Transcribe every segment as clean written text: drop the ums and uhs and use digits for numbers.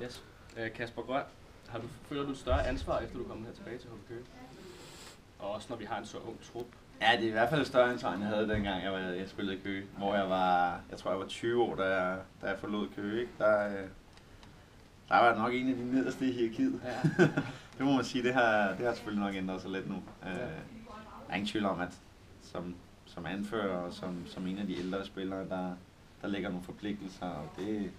Yes. Kasper Grøn, føler du et større ansvar, efter du er kommet her tilbage til HB Køge? Og også når vi har en så ung trup. Ja, det er i hvert fald et større ansvar, end jeg havde dengang jeg spillede i Køge. Hvor jeg tror jeg var 20 år, da jeg forlod Køge. Ikke? Der var nok en af de nederste i hierarkiet. Ja. Det må man sige, det har selvfølgelig nok ændret sig lidt nu. Der er ingen tvivl om, at som anfører og som en af de ældre spillere, der ligger nogle forpligtelser, og det er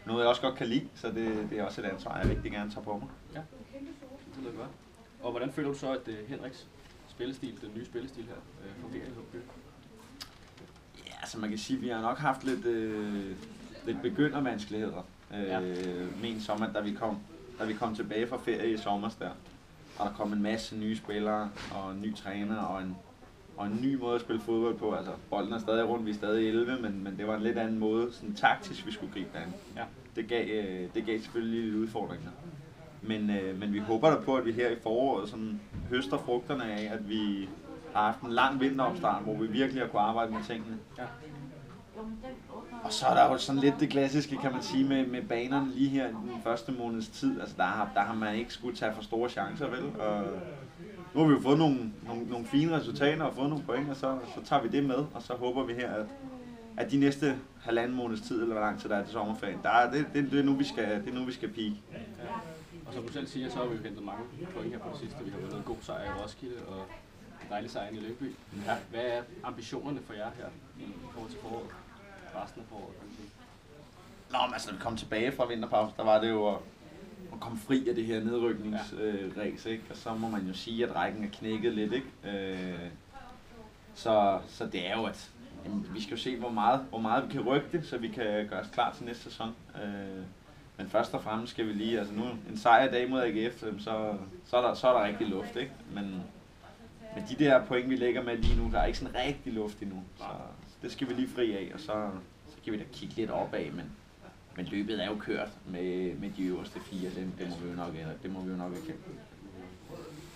noget, jeg også godt kan lide, så det er også et ansvar, jeg rigtig gerne tager på mig. Ja, det lyder godt. Og hvordan føler du så, at Henriks spillestil, den nye spillestil her, fungerer i HB Køge? Ja, altså man kan sige, at vi har nok haft lidt begyndervanskeligheder. Men som at da vi kom tilbage fra ferie i sommer der, og der kom en masse nye spillere og en ny træner og en ny måde at spille fodbold på. Altså bolden er stadig rundt, vi er stadig 11, men det var en lidt anden måde, sådan taktisk vi skulle gribe an. Ja. Det gav selvfølgelig lidt udfordringer. Men vi håber da på, at vi her i foråret sådan høster frugterne af, at vi har haft en lang vinteropstart, hvor vi virkelig har kunnet arbejde med tingene. Ja. Og så er der jo sådan lidt det klassiske, kan man sige, med banerne lige her i den første måneds tid. Altså der har man ikke skulle tage for store chancer, vel? Og nu har vi jo fået nogle fine resultater og fået nogle point, og så tager vi det med, og så håber vi her, at de næste halvanden måneds tid, eller hvor lang tid der er til sommerferien, det er nu vi skal peak. Ja. Og som du selv siger, så har vi jo hentet mange point her på det sidste. Vi har vundet en god sejr i Roskilde og en dejlig sejr i Lyngby. Ja. Hvad er ambitionerne for jer her i forhold til foråret? Resten af foråret? Nå, men altså, når vi kom tilbage fra vinterpause, der var det jo at komme fri af det her nedrykningsræs, ikke? Og så må man jo sige, at rækken er knækket lidt, ikke? Så det er jo, at vi skal jo se, hvor meget vi kan rykke det, så vi kan gøre os klar til næste sæson. Men først og fremmest skal vi lige, altså nu en sejr i dag mod AGF, så er der rigtig luft, ikke? Men de der point, vi lægger med lige nu, der er ikke sådan rigtig luft endnu. Så det skal vi lige fri af, og så kan vi da kigge lidt opad, men løbet er jo kørt med de øverste fire, det må vi jo nok erkende.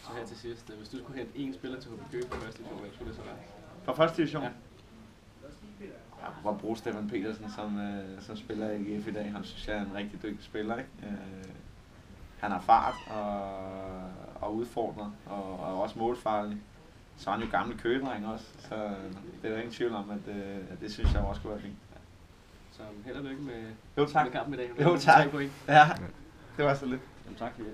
Så her til sidst, hvis du skulle hente en spiller til HB Køge fra første division, hvem skulle det så være? Fra første division? Ja. Jeg kunne godt bruge Stefan Petersen, som spiller i AGF i dag. Han synes jeg er en rigtig dygtig spiller, ikke? Han har fart og udfordrer, og også målfarlig. Så er han jo gammel køgedreng også, så det er der ingen tvivl om, at det synes jeg også kunne være fint. Så held og lykke med kampen i dag. Jo, tak. Ja, det var så lidt. Jamen, tak for det.